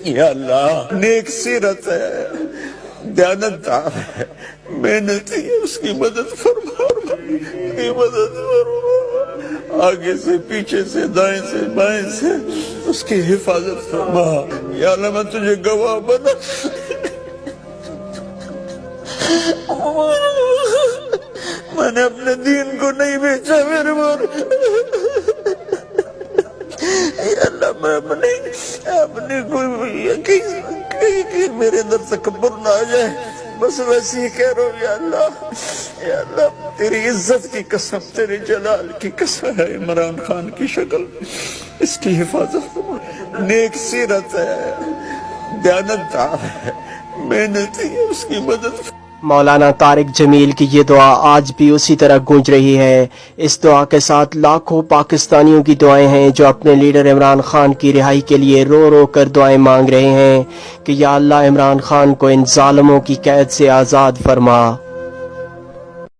یا اللہ نیک سیرت ہے، دیانتدار ہے، محنتی ہے، اس کی مدد فرما، اس کی مدد فرما، آگے سے پیچھے سے دائیں سے بائیں سے اس کی حفاظت فرما۔ یا اللہ میں تجھے گواہ بنا، میں نے اپنے دین کو نہیں بیچا میرے مور، یا اللہ میں اپنے کوئی یقین میرے اندر تکبر نہ آ جائے، بس ویسے ہی کہہ رہا ہوں یا اللہ تیری عزت کی قسم، تیرے جلال کی قسم ہے، عمران خان کی شکل اس کی حفاظت فرما، نیک سیرت ہے، دیانتدار ہے، محنتی ہے، اس کی مدد فرما۔ مولانا طارق جمیل کی یہ دعا آج بھی اسی طرح گونج رہی ہے۔ اس دعا کے ساتھ لاکھوں پاکستانیوں کی دعائیں ہیں جو اپنے لیڈر عمران خان کی رہائی کے لیے رو رو کر دعائیں مانگ رہے ہیں کہ یا اللہ عمران خان کو ان ظالموں کی قید سے آزاد فرما۔